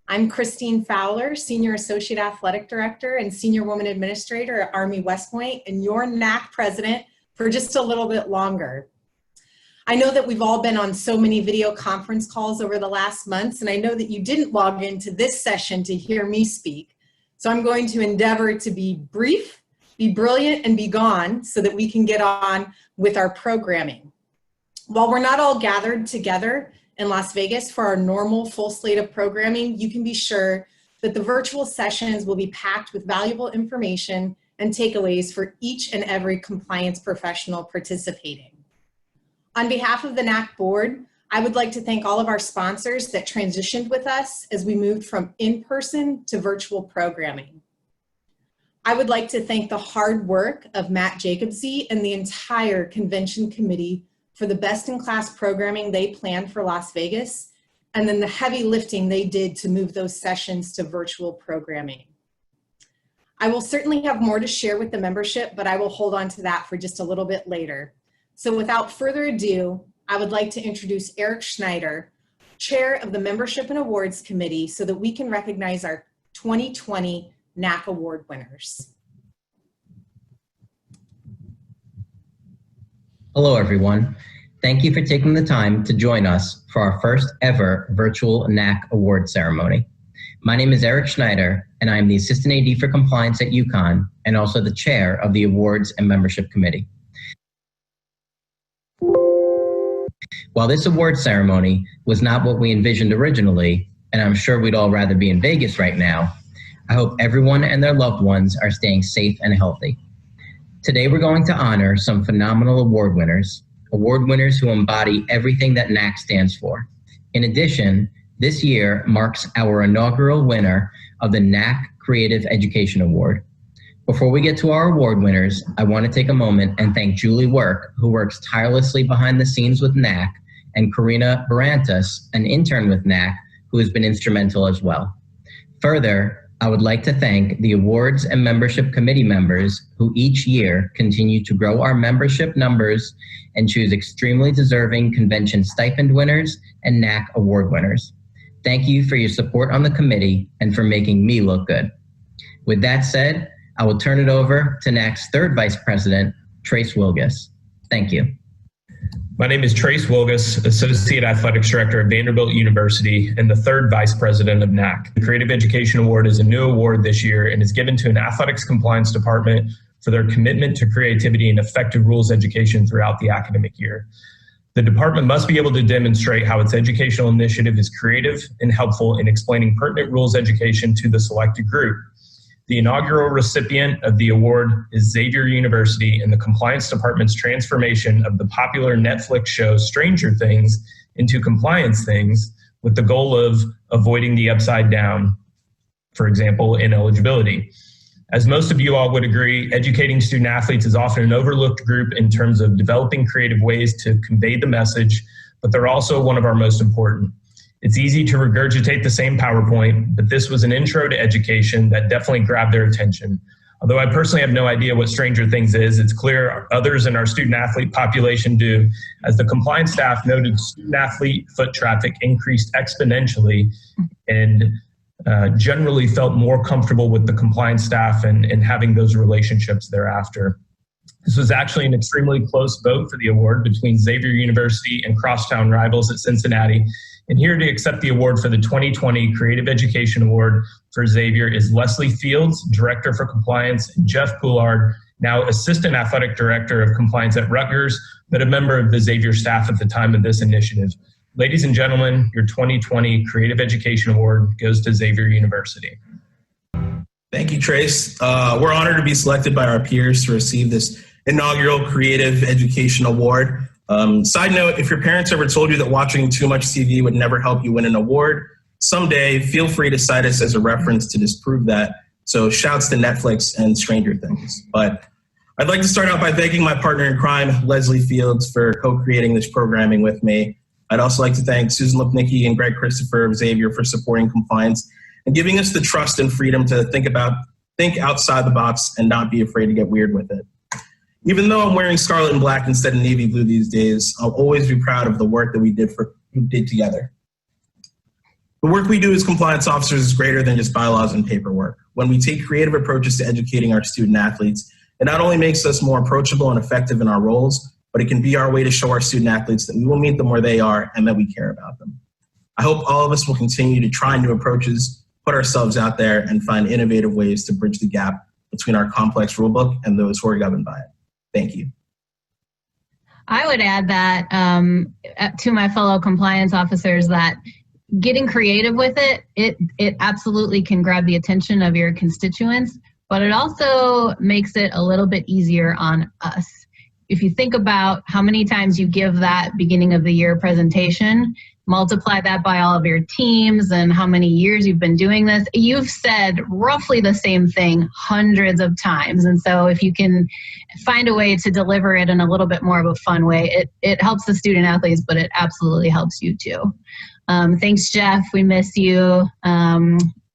I'm Christine Fowler, Senior Associate Athletic Director and Senior Woman Administrator at Army West Point, and your NAC President for just a little bit longer. I know that we've all been on so many video conference calls over the last months, and I know that you didn't log into this session to hear me speak. So I'm going to endeavor to be brief, be brilliant, and be gone so that we can get on with our programming. While we're not all gathered together in Las Vegas for our normal full slate of programming, you can be sure that the virtual sessions will be packed with valuable information and takeaways for each and every compliance professional participating. On behalf of the NAC board, I would like to thank all of our sponsors that transitioned with us as we moved from in-person to virtual programming. I would like to thank the hard work of Matt Jacobsy and the entire convention committee for the best-in-class programming they planned for Las Vegas, and then the heavy lifting they did to move those sessions to virtual programming. I will certainly have more to share with the membership, but I will hold on to that for just a little bit later. So without further ado, I would like to introduce Eric Schneider, Chair of the Membership and Awards Committee, so that we can recognize our 2020 NAC Award winners. Hello, everyone. Thank you for taking the time to join us for our first ever virtual NAC award ceremony. My name is Eric Schneider, and I am the Assistant AD for Compliance at UConn and also the Chair of the Awards and Membership Committee. While this award ceremony was not what we envisioned originally, and I'm sure we'd all rather be in Vegas right now, I hope everyone and their loved ones are staying safe and healthy. Today, we're going to honor some phenomenal award winners who embody everything that NAC stands for. In addition, this year marks our inaugural winner of the NAC Creative Education Award. Before we get to our award winners, I want to take a moment and thank Julie Work, who works tirelessly behind the scenes with NAC, and Karina Barantas, an intern with NAC, who has been instrumental as well. Further, I would like to thank the awards and membership committee members who each year continue to grow our membership numbers and choose extremely deserving convention stipend winners and NAC award winners. Thank you for your support on the committee and for making me look good. With that said, I will turn it over to NAC's third vice president, Trace Wilgus. Thank you. My name is Trace Wilgus, Associate Athletics Director at Vanderbilt University and the third Vice President of NAC. The Creative Education Award is a new award this year and is given to an athletics compliance department for their commitment to creativity and effective rules education throughout the academic year. The department must be able to demonstrate how its educational initiative is creative and helpful in explaining pertinent rules education to the selected group. The inaugural recipient of the award is Xavier University and the Compliance Department's transformation of the popular Netflix show Stranger Things into Compliance Things with the goal of avoiding the upside down, for example, ineligibility. As most of you all would agree, educating student athletes is often an overlooked group in terms of developing creative ways to convey the message, but they're also one of our most important. It's easy to regurgitate the same PowerPoint, but this was an intro to education that definitely grabbed their attention. Although I personally have no idea what Stranger Things is, it's clear others in our student-athlete population do, as the compliance staff noted student-athlete foot traffic increased exponentially and generally felt more comfortable with the compliance staff and having those relationships thereafter. This was actually an extremely close vote for the award between Xavier University and crosstown rivals at Cincinnati. And here to accept the award for the 2020 Creative Education Award for Xavier is Leslie Fields, Director for Compliance, and Jeff Poulard, now Assistant Athletic Director of Compliance at Rutgers, but a member of the Xavier staff at the time of this initiative. Ladies and gentlemen, your 2020 Creative Education Award goes to Xavier University. Thank you, Trace. We're honored to be selected by our peers to receive this inaugural Creative Education Award. Side note, if your parents ever told you that watching too much TV would never help you win an award, someday feel free to cite us as a reference to disprove that. So shouts to Netflix and Stranger Things. But I'd like to start out by thanking my partner in crime, Leslie Fields, for co-creating this programming with me. I'd also like to thank Susan Lipnicki and Greg Christopher of Xavier for supporting compliance and giving us the trust and freedom to think outside the box and not be afraid to get weird with it. Even though I'm wearing scarlet and black instead of navy blue these days, I'll always be proud of the work that we did together. The work we do as compliance officers is greater than just bylaws and paperwork. When we take creative approaches to educating our student athletes, it not only makes us more approachable and effective in our roles, but it can be our way to show our student athletes that we will meet them where they are and that we care about them. I hope all of us will continue to try new approaches, put ourselves out there, and find innovative ways to bridge the gap between our complex rulebook and those who are governed by it. Thank you. I would add that to my fellow compliance officers that getting creative with it absolutely can grab the attention of your constituents, but it also makes it a little bit easier on us. If you think about how many times you give that beginning of the year presentation, multiply that by all of your teams and how many years you've been doing this, you've said roughly the same thing hundreds of times. And so if you can find a way to deliver it in a little bit more of a fun way, it helps the student athletes, but it absolutely helps you too. Thanks, Jeff. We miss you.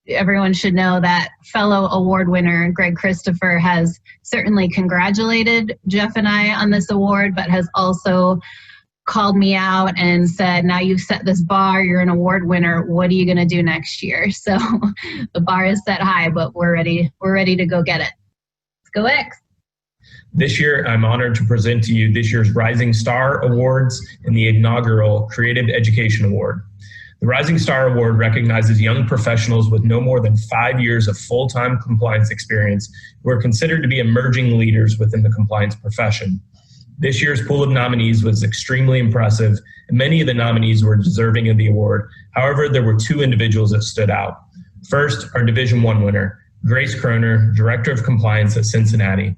Everyone should know that fellow award winner Greg Christopher has certainly congratulated Jeff and I on this award, but has also called me out and said, now you've set this bar, you're an award winner, what are you going to do next year? So the bar is set high, but we're ready to go get it. Let's go X. This year, I'm honored to present to you this year's Rising Star Awards and the inaugural Creative Education Award. The Rising Star Award recognizes young professionals with no more than 5 years of full-time compliance experience who are considered to be emerging leaders within the compliance profession. This year's pool of nominees was extremely impressive, and many of the nominees were deserving of the award. However, there were two individuals that stood out. First, our Division I winner, Grace Kroner, Director of Compliance at Cincinnati.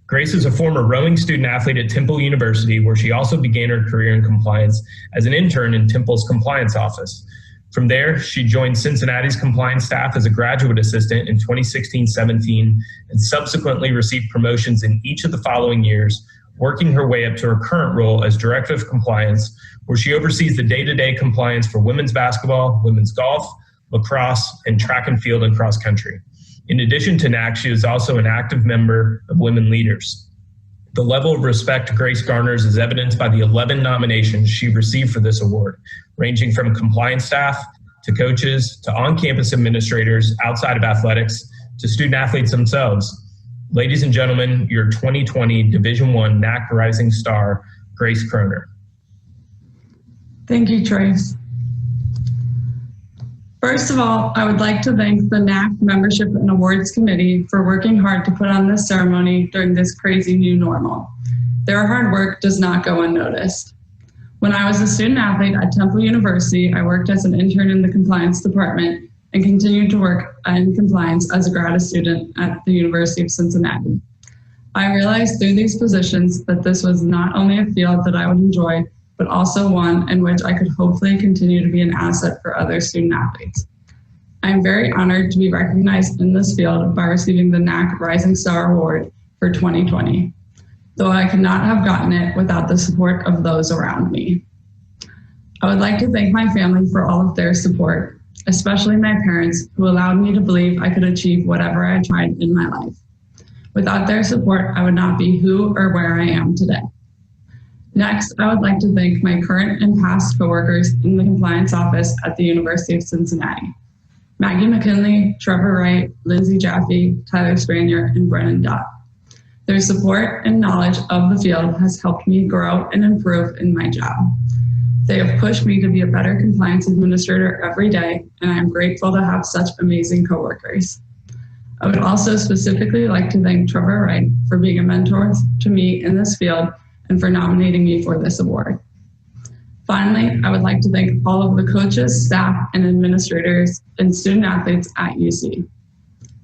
Grace is a former rowing student athlete at Temple University, where she also began her career in compliance as an intern in Temple's compliance office. From there, she joined Cincinnati's compliance staff as a graduate assistant in 2016-17 and subsequently received promotions in each of the following years, working her way up to her current role as Director of Compliance, where she oversees the day-to-day compliance for women's basketball, women's golf, lacrosse, and track and field and cross country. In addition to NAC, she is also an active member of Women Leaders. The level of respect Grace garners is evidenced by the 11 nominations she received for this award, ranging from compliance staff to coaches to on-campus administrators outside of athletics to student athletes themselves. Ladies and gentlemen, your 2020 Division I NAC Rising Star, Grace Kroner. Thank you, Trace. First of all, I would like to thank the NAC Membership and Awards Committee for working hard to put on this ceremony during this crazy new normal. Their hard work does not go unnoticed. When I was a student athlete at Temple University, I worked as an intern in the compliance department and continued to work in compliance as a grad student at the University of Cincinnati. I realized through these positions that this was not only a field that I would enjoy, but also one in which I could hopefully continue to be an asset for other student athletes. I am very honored to be recognized in this field by receiving the NAC Rising Star Award for 2020, though I could not have gotten it without the support of those around me. I would like to thank my family for all of their support, especially my parents, who allowed me to believe I could achieve whatever I tried in my life. Without their support, I would not be who or where I am today. Next, I would like to thank my current and past coworkers in the compliance office at the University of Cincinnati. Maggie McKinley, Trevor Wright, Lindsay Jaffe, Tyler Spanier, and Brennan Dott. Their support and knowledge of the field has helped me grow and improve in my job. They have pushed me to be a better compliance administrator every day, and I am grateful to have such amazing coworkers. I would also specifically like to thank Trevor Wright for being a mentor to me in this field and for nominating me for this award. Finally, I would like to thank all of the coaches, staff, and administrators and student athletes at UC.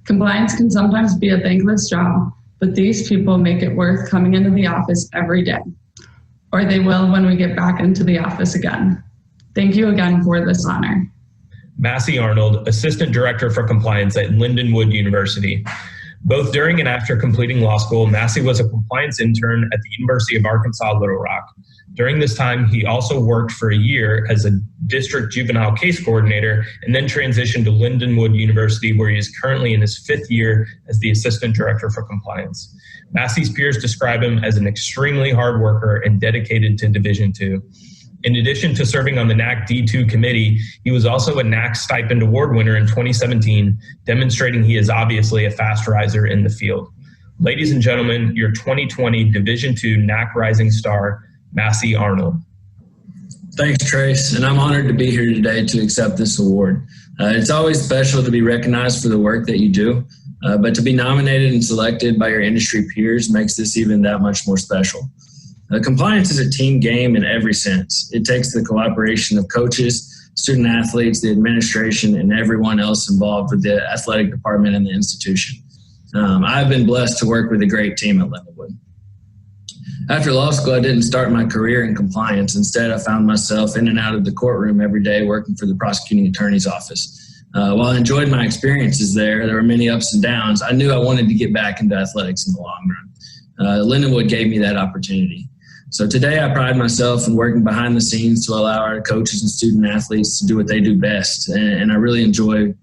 Compliance can sometimes be a thankless job, but these people make it worth coming into the office every day, or they will when we get back into the office again. Thank you again for this honor. Massey Arnold, Assistant Director for Compliance at Lindenwood University. Both during and after completing law school, Massey was a compliance intern at the University of Arkansas Little Rock. During this time, he also worked for a year as a district juvenile case coordinator and then transitioned to Lindenwood University, where he is currently in his 5th year as the Assistant Director for Compliance. Massey's peers describe him as an extremely hard worker and dedicated to Division II. In addition to serving on the NAC D2 committee, he was also a NAC Stipend Award winner in 2017, demonstrating he is obviously a fast riser in the field. Ladies and gentlemen, your 2020 Division II NAC Rising Star, Massey Arnold. Thanks, Trace, and I'm honored to be here today to accept this award. It's always special to be recognized for the work that you do, but to be nominated and selected by your industry peers makes this even that much more special. Compliance is a team game in every sense. It takes the cooperation of coaches, student athletes, the administration, and everyone else involved with the athletic department and the institution. I've been blessed to work with a great team at Lindenwood. After law school, I didn't start my career in compliance. Instead, I found myself in and out of the courtroom every day working for the prosecuting attorney's office. While I enjoyed my experiences there were many ups and downs. I knew I wanted to get back into athletics in the long run. Lindenwood gave me that opportunity. So today I pride myself in working behind the scenes to allow our coaches and student athletes to do what they do best. And I really enjoy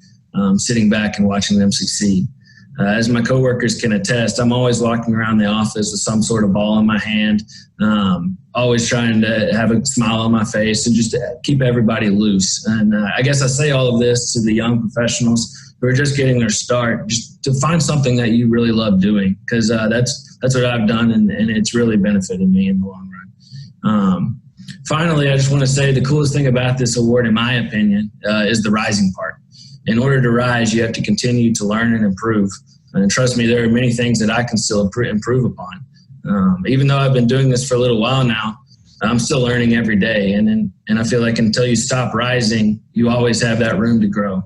sitting back and watching them succeed. As my coworkers can attest, I'm always walking around the office with some sort of ball in my hand, always trying to have a smile on my face and just to keep everybody loose. And I guess I say all of this to the young professionals who are just getting their start, just to find something that you really love doing, because that's what I've done, and it's really benefited me in the long run. Finally, I just want to say the coolest thing about this award, in my opinion, is the rising part. In order to rise, you have to continue to learn and improve. And trust me, there are many things that I can still improve upon. Even though I've been doing this for a little while now, I'm still learning every day. And I feel like until you stop rising, you always have that room to grow.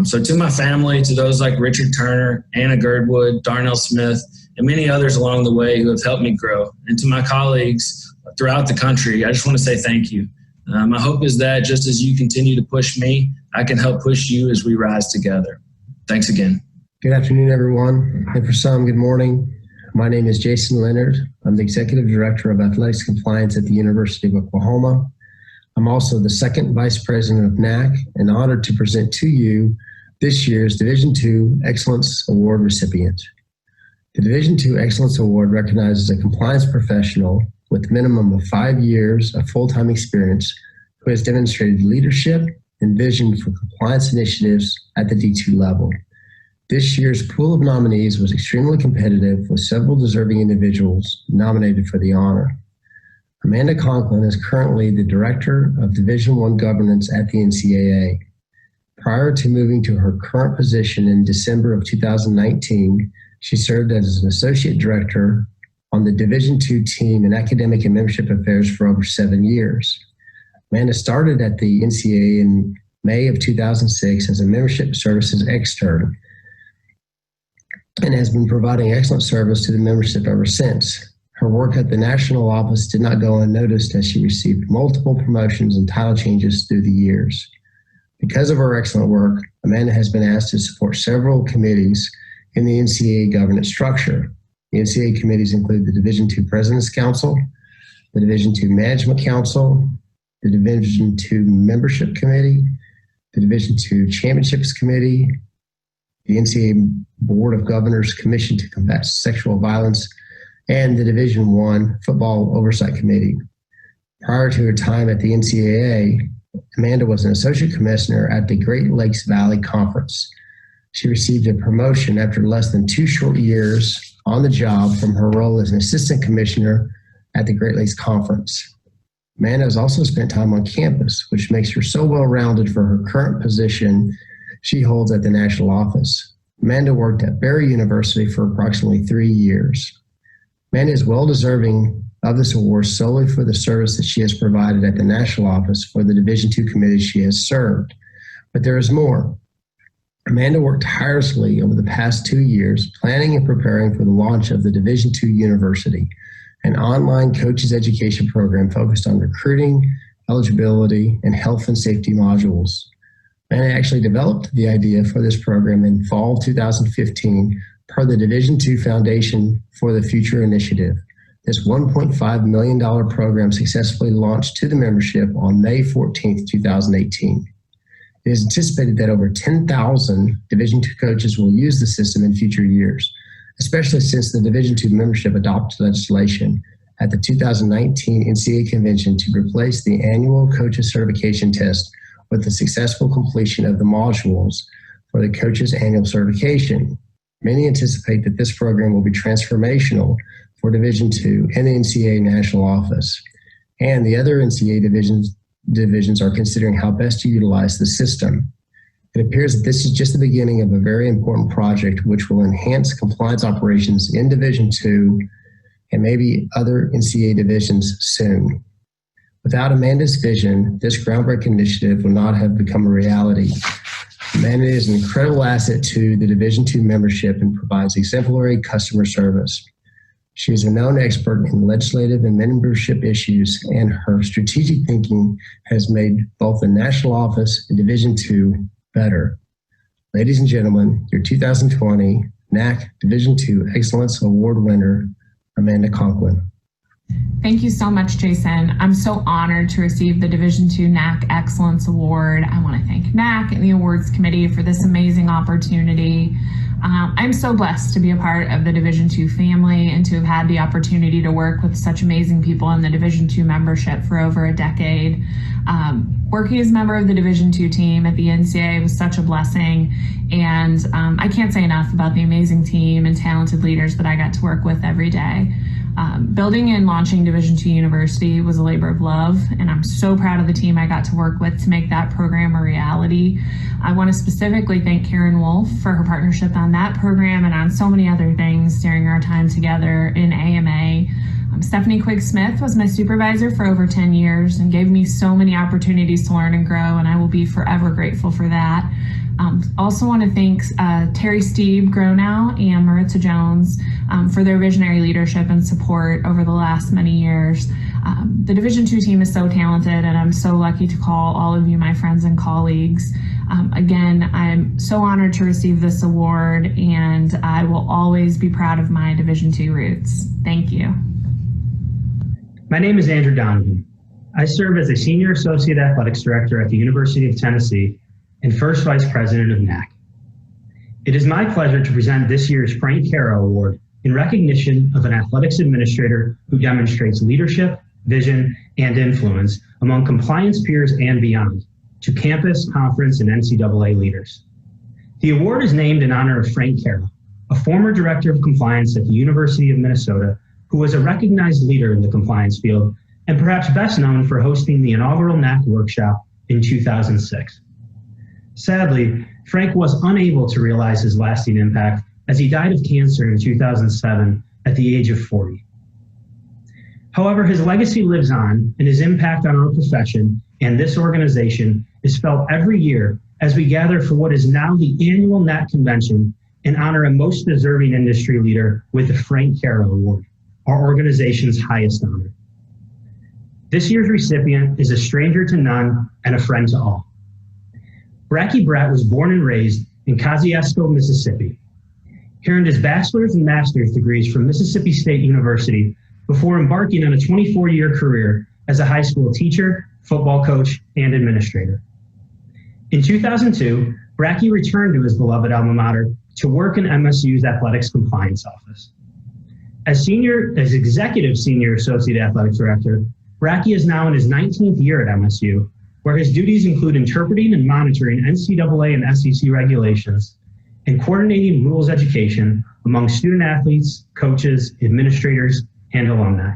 So to my family, to those like Richard Turner, Anna Girdwood, Darnell Smith, and many others along the way who have helped me grow, and to my colleagues throughout the country, I just want to say thank you. My hope is that just as you continue to push me, I can help push you as we rise together. Thanks again. Good afternoon, everyone. And for some, good morning. My name is Jason Leonard. I'm the Executive Director of Athletics Compliance at the University of Oklahoma. I'm also the second Vice President of NAC and honored to present to you this year's Division II Excellence Award recipient. The Division II Excellence Award recognizes a compliance professional with a minimum of 5 years of full-time experience who has demonstrated leadership and vision for compliance initiatives at the D2 level. This year's pool of nominees was extremely competitive, with several deserving individuals nominated for the honor. Amanda Conklin is currently the Director of Division I Governance at the NCAA. Prior to moving to her current position in December of 2019, she served as an Associate Director on the Division II team in Academic and Membership Affairs for over 7 years. Amanda started at the NCAA in May of 2006 as a membership services extern and has been providing excellent service to the membership ever since. Her work at the national office did not go unnoticed, as she received multiple promotions and title changes through the years. Because of her excellent work, Amanda has been asked to support several committees in the NCAA governance structure. The NCAA committees include the Division II President's Council, the Division II Management Council, the Division II Membership Committee, the Division II Championships Committee, the NCAA Board of Governors Commission to Combat Sexual Violence, and the Division I Football Oversight Committee. Prior to her time at the NCAA, Amanda was an Associate Commissioner at the Great Lakes Valley Conference. She received a promotion after less than 2 short years on the job from her role as an Assistant Commissioner at the Great Lakes Conference. Amanda has also spent time on campus, which makes her so well-rounded for her current position she holds at the national office. Amanda worked at Barry University for approximately 3 years. Amanda is well-deserving of this award solely for the service that she has provided at the national office for the Division II committee she has served. But there is more. Amanda worked tirelessly over the past 2 years, planning and preparing for the launch of the Division II University, an online coaches education program focused on recruiting, eligibility, and health and safety modules. Amanda actually developed the idea for this program in fall 2015 per the Division II Foundation for the Future initiative. This $1.5 million program successfully launched to the membership on May 14, 2018. It is anticipated that over 10,000 Division II coaches will use the system in future years, especially since the Division II membership adopted legislation at the 2019 NCAA convention to replace the annual coaches certification test with the successful completion of the modules for the coaches annual certification. Many anticipate that this program will be transformational for Division II and the NCAA national office. And the other NCAA divisions are considering how best to utilize the system. It appears that this is just the beginning of a very important project which will enhance compliance operations in Division II and maybe other NCAA divisions soon. Without Amanda's vision, this groundbreaking initiative would not have become a reality. Amanda is an incredible asset to the Division II membership and provides exemplary customer service. She is a known expert in legislative and membership issues, and her strategic thinking has made both the national office and Division II better. Ladies and gentlemen, your 2020 NAC Division II Excellence Award winner, Amanda Conklin. Thank you so much, Jason. I'm so honored to receive the Division II NAC Excellence Award. I want to thank NAC and the awards committee for this amazing opportunity. I'm so blessed to be a part of the Division II family and to have had the opportunity to work with such amazing people in the Division II membership for over a decade. Working as a member of the Division II team at the NCAA was such a blessing, and I can't say enough about the amazing team and talented leaders that I got to work with every day. Building and launching Division II University was a labor of love, and I'm so proud of the team I got to work with to make that program a reality. I want to specifically thank Karen Wolf for her partnership on that program and on so many other things during our time together in AMA. Stephanie Quigg-Smith was my supervisor for over 10 years and gave me so many opportunities to learn and grow, and I will be forever grateful for that. Also want to thank Terry Steeb Gronow and Maritza Jones for their visionary leadership and support over the last many years. The Division II team is so talented, and I'm so lucky to call all of you my friends and colleagues. Again, I'm so honored to receive this award, and I will always be proud of my Division II roots. Thank you. My name is Andrew Donovan. I serve as a Senior Associate Athletics Director at the University of Tennessee and First Vice President of NAC. It is my pleasure to present this year's Frank Caro Award in recognition of an athletics administrator who demonstrates leadership, vision, and influence among compliance peers and beyond to campus, conference, and NCAA leaders. The award is named in honor of Frank Caro, a former Director of Compliance at the University of Minnesota who was a recognized leader in the compliance field and perhaps best known for hosting the inaugural NAC workshop in 2006. Sadly, Frank was unable to realize his lasting impact as he died of cancer in 2007 at the age of 40. However, his legacy lives on, and his impact on our profession and this organization is felt every year as we gather for what is now the annual NAC convention and honor a most deserving industry leader with the Frank Caro Award, our organization's highest honor. This year's recipient is a stranger to none and a friend to all. Bracky Brett was born and raised in Kosciuszko, Mississippi. He earned his bachelor's and master's degrees from Mississippi State University before embarking on a 24-year career as a high school teacher, football coach, and administrator. In 2002, Bracky returned to his beloved alma mater to work in MSU's athletics compliance office. As Executive Senior Associate Athletics Director, Bracky is now in his 19th year at MSU, where his duties include interpreting and monitoring NCAA and SEC regulations and coordinating rules education among student athletes, coaches, administrators, and alumni.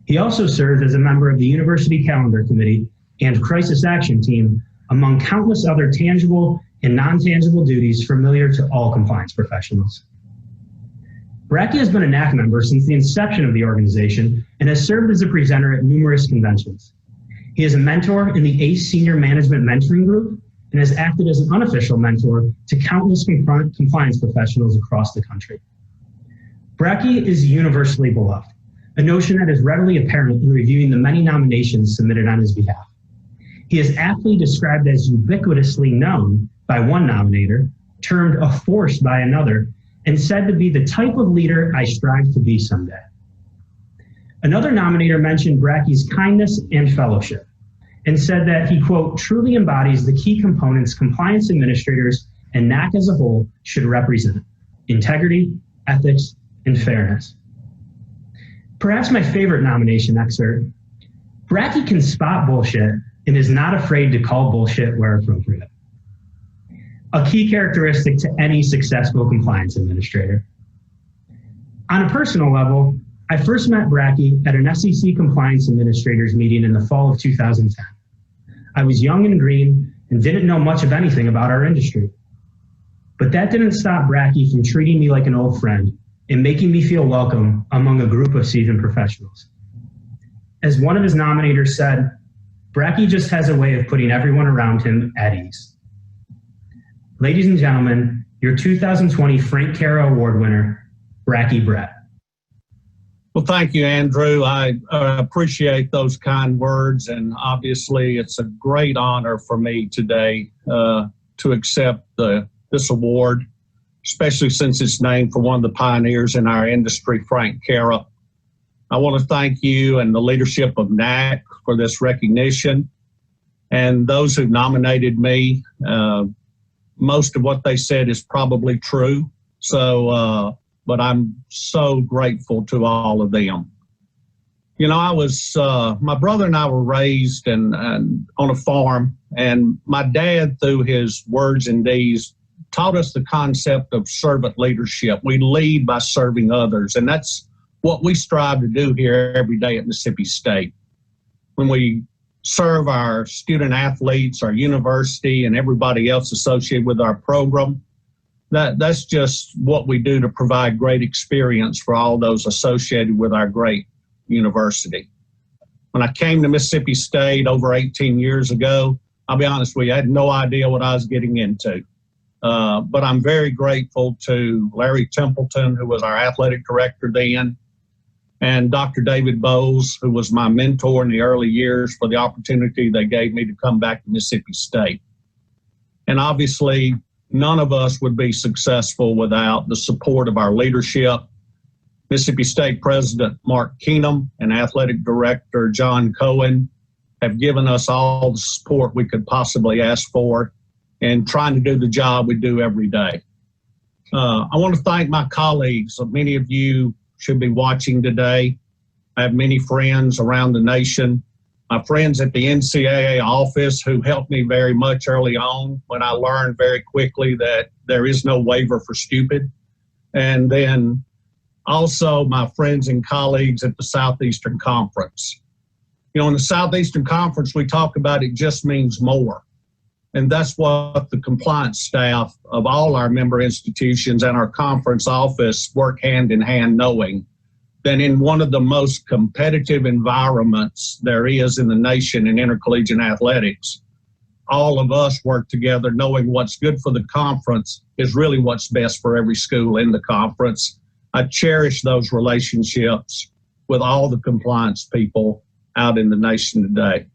He also serves as a member of the University Calendar Committee and Crisis Action Team, among countless other tangible and non-tangible duties familiar to all compliance professionals. Bracky has been a NAC member since the inception of the organization and has served as a presenter at numerous conventions. He is a mentor in the ACE Senior Management Mentoring Group and has acted as an unofficial mentor to countless compliance professionals across the country. Bracky is universally beloved, a notion that is readily apparent in reviewing the many nominations submitted on his behalf. He is aptly described as ubiquitously known by one nominator, termed a force by another, and said to be the type of leader I strive to be someday. Another nominator mentioned Bracky's kindness and fellowship and said that he, quote, truly embodies the key components compliance administrators and NAC as a whole should represent: integrity, ethics, and fairness. Perhaps my favorite nomination excerpt. Bracky can spot bullshit and is not afraid to call bullshit where appropriate. A key characteristic to any successful compliance administrator. On a personal level, I first met Bracky at an SEC compliance administrators meeting in the fall of 2010. I was young and green and didn't know much of anything about our industry. But that didn't stop Bracky from treating me like an old friend and making me feel welcome among a group of seasoned professionals. As one of his nominators said, Bracky just has a way of putting everyone around him at ease. Ladies and gentlemen, your 2020 Frank Caro Award winner, Bracky Brett. Well, thank you, Andrew. I appreciate those kind words, and obviously it's a great honor for me today to accept this award, especially since it's named for one of the pioneers in our industry, Frank Caro. I want to thank you and the leadership of NAC for this recognition, and those who nominated me. Most of what they said is probably true, but I'm so grateful to all of them. You know, my brother and I were raised on a farm, and my dad, through his words and deeds, taught us the concept of servant leadership. We lead by serving others, and that's what we strive to do here every day at Mississippi State. When we serve our student athletes, our university, and everybody else associated with our program, that's just what we do to provide great experience for all those associated with our great university. When I came to Mississippi State over 18 years ago, I'll be honest with you, I had no idea what I was getting into. But I'm very grateful to Larry Templeton, who was our athletic director then, and Dr. David Bowles, who was my mentor in the early years, for the opportunity they gave me to come back to Mississippi State. And obviously, none of us would be successful without the support of our leadership. Mississippi State President Mark Keenum and Athletic Director John Cohen have given us all the support we could possibly ask for in trying to do the job we do every day. I want to thank my colleagues. Many of you should be watching today. I have many friends around the nation. My friends at the NCAA office who helped me very much early on when I learned very quickly that there is no waiver for stupid. And then also my friends and colleagues at the Southeastern Conference. You know, in the Southeastern Conference, we talk about it just means more. And that's what the compliance staff of all our member institutions and our conference office work hand in hand, knowing that in one of the most competitive environments there is in the nation in intercollegiate athletics, all of us work together knowing what's good for the conference is really what's best for every school in the conference. I cherish those relationships with all the compliance people out in the nation today.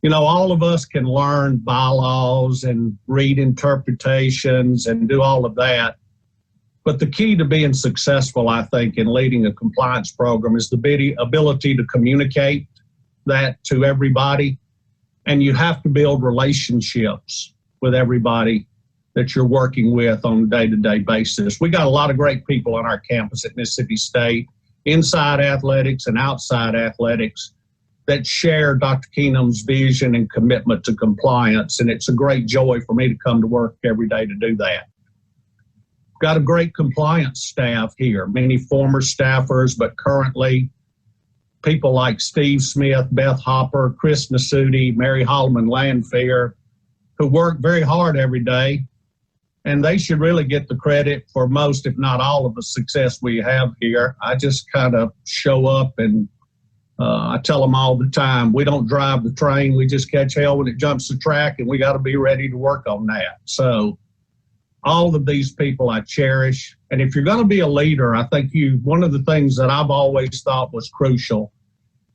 You know, all of us can learn bylaws and read interpretations and do all of that. But the key to being successful, I think, in leading a compliance program is the ability to communicate that to everybody. And you have to build relationships with everybody that you're working with on a day-to-day basis. We got a lot of great people on our campus at Mississippi State, inside athletics and outside athletics, that share Dr. Keenum's vision and commitment to compliance. And it's a great joy for me to come to work every day to do that. Got a great compliance staff here, many former staffers, but currently people like Steve Smith, Beth Hopper, Chris Nasuti, Mary Holloman Landfair, who work very hard every day. And they should really get the credit for most, if not all, of the success we have here. I just kind of show up and I tell them all the time, we don't drive the train, we just catch hell when it jumps the track, and we got to be ready to work on that. So all of these people I cherish. And if you're going to be a leader, I think one of the things that I've always thought was crucial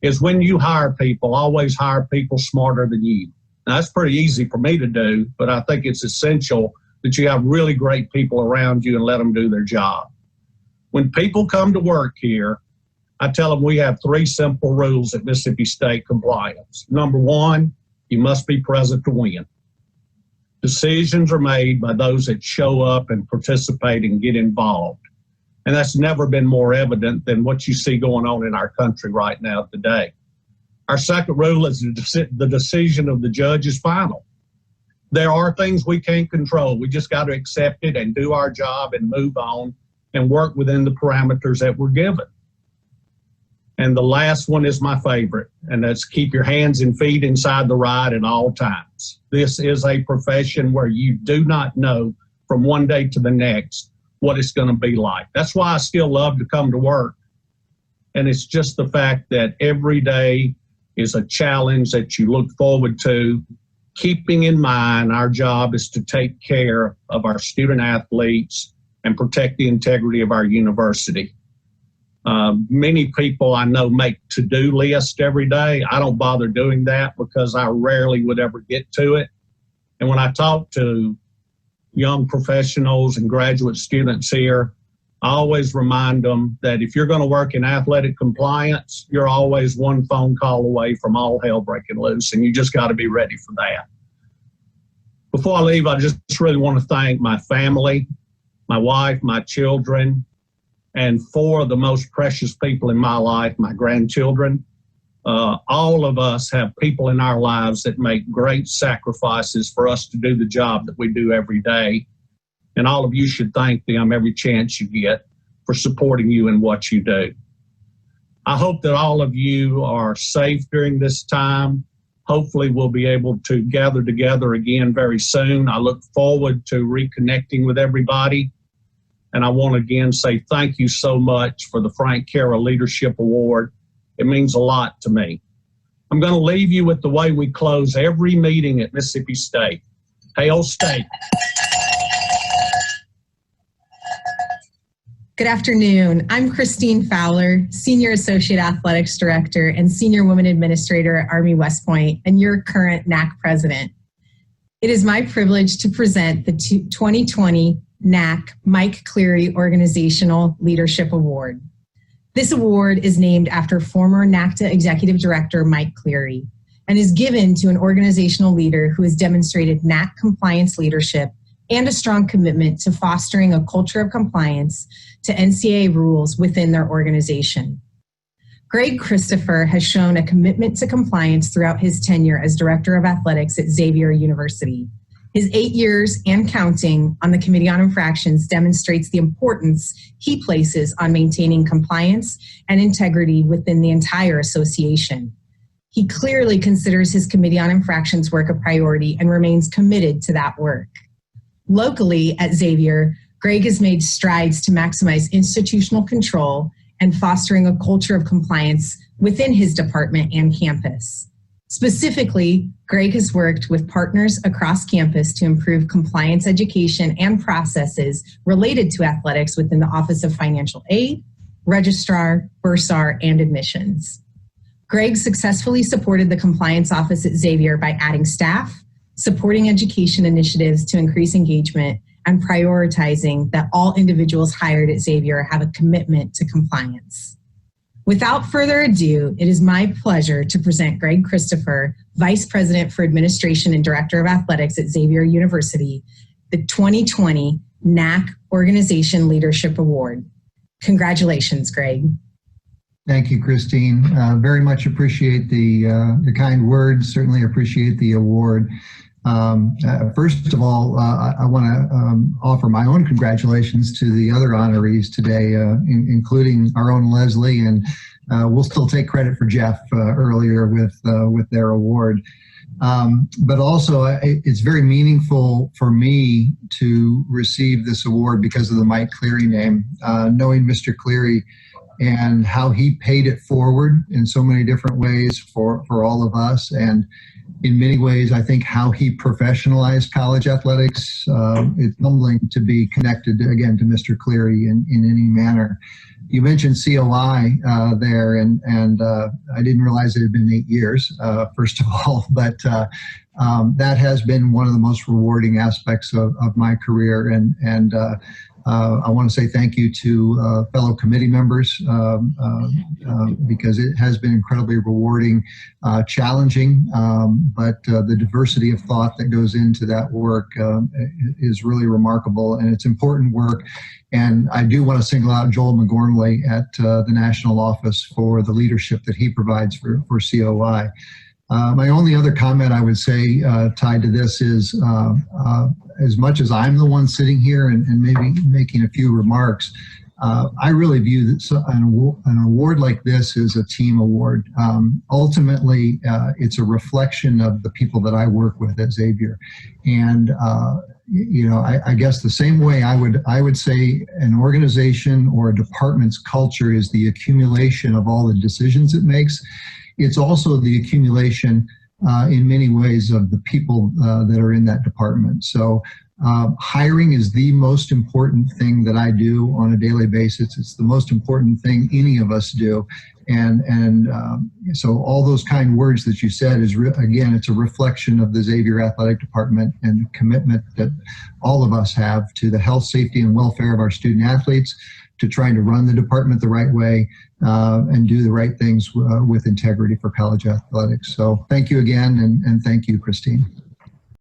is when you hire people, always hire people smarter than you. Now, that's pretty easy for me to do, but I think it's essential that you have really great people around you and let them do their job. When people come to work here, I tell them we have 3 simple rules at Mississippi State compliance. Number 1, you must be present to win. Decisions are made by those that show up and participate and get involved. And that's never been more evident than what you see going on in our country right now today. Our second rule is the decision of the judge is final. There are things we can't control. We just got to accept it and do our job and move on and work within the parameters that we're given. And the last one is my favorite, and that's keep your hands and feet inside the ride at all times. This is a profession where you do not know from one day to the next what it's going to be like. That's why I still love to come to work. And it's just the fact that every day is a challenge that you look forward to, keeping in mind our job is to take care of our student athletes and protect the integrity of our university. Many people I know make to-do lists every day. I don't bother doing that because I rarely would ever get to it. And when I talk to young professionals and graduate students here, I always remind them that if you're going to work in athletic compliance, you're always one phone call away from all hell breaking loose, and you just got to be ready for that. Before I leave, I just really want to thank my family, my wife, my children, and four of the most precious people in my life, my grandchildren. All of us have people in our lives that make great sacrifices for us to do the job that we do every day. And all of you should thank them every chance you get for supporting you in what you do. I hope that all of you are safe during this time. Hopefully we'll be able to gather together again very soon. I look forward to reconnecting with everybody. And I want to again say thank you so much for the Frank Carroll Leadership Award. It means a lot to me. I'm going to leave you with the way we close every meeting at Mississippi State. Hail State. Good afternoon. I'm Christine Fowler, Senior Associate Athletics Director and Senior Women Administrator at Army West Point, and your current NAC President. It is my privilege to present the 2020 NAC Mike Cleary Organizational Leadership Award. This award is named after former NACTA Executive Director Mike Cleary and is given to an organizational leader who has demonstrated NAC compliance leadership and a strong commitment to fostering a culture of compliance to NCAA rules within their organization. Greg Christopher has shown a commitment to compliance throughout his tenure as Director of Athletics at Xavier University. His 8 years and counting on the Committee on Infractions demonstrates the importance he places on maintaining compliance and integrity within the entire association. He clearly considers his Committee on Infractions work a priority and remains committed to that work. Locally at Xavier, Greg has made strides to maximize institutional control and fostering a culture of compliance within his department and campus. Specifically, Greg has worked with partners across campus to improve compliance education and processes related to athletics within the Office of Financial Aid, Registrar, Bursar, and Admissions. Greg successfully supported the Compliance Office at Xavier by adding staff, supporting education initiatives to increase engagement, and prioritizing that all individuals hired at Xavier have a commitment to compliance. Without further ado, it is my pleasure to present Greg Christopher, Vice President for Administration and Director of Athletics at Xavier University, the 2020 NAC Organization Leadership Award. Congratulations, Greg. Thank you, Christine. Very much appreciate the kind words, certainly appreciate the award. First of all, I want to offer my own congratulations to the other honorees today, including our own Leslie, and we'll still take credit for Jeff earlier with their award. But also, it's very meaningful for me to receive this award because of the Mike Cleary name, knowing Mr. Cleary and how he paid it forward in so many different ways for all of us. And in many ways, I think how he professionalized college athletics, it's humbling to be connected again to Mr. Cleary in any manner. You mentioned COI there, and I didn't realize it had been 8 years, first of all, but that has been one of the most rewarding aspects of my career. And I want to say thank you to fellow committee members because it has been incredibly rewarding, challenging, but the diversity of thought that goes into that work is really remarkable, and it's important work. And I do want to single out Joel McGormley at the national office for the leadership that he provides for COI. My only other comment I would say tied to this is as much as I'm the one sitting here and maybe making a few remarks, I really view this, an award like this as a team award. Ultimately, it's a reflection of the people that I work with at Xavier. And you know, I guess the same way I would say an organization or a department's culture is the accumulation of all the decisions it makes. It's also the accumulation in many ways of the people that are in that department. So hiring is the most important thing that I do on a daily basis. It's the most important thing any of us do. And so all those kind words that you said is, again, it's a reflection of the Xavier Athletic Department and the commitment that all of us have to the health, safety, and welfare of our student athletes, to trying to run the department the right way and do the right things with integrity for college athletics. So thank you again, and thank you, Christine.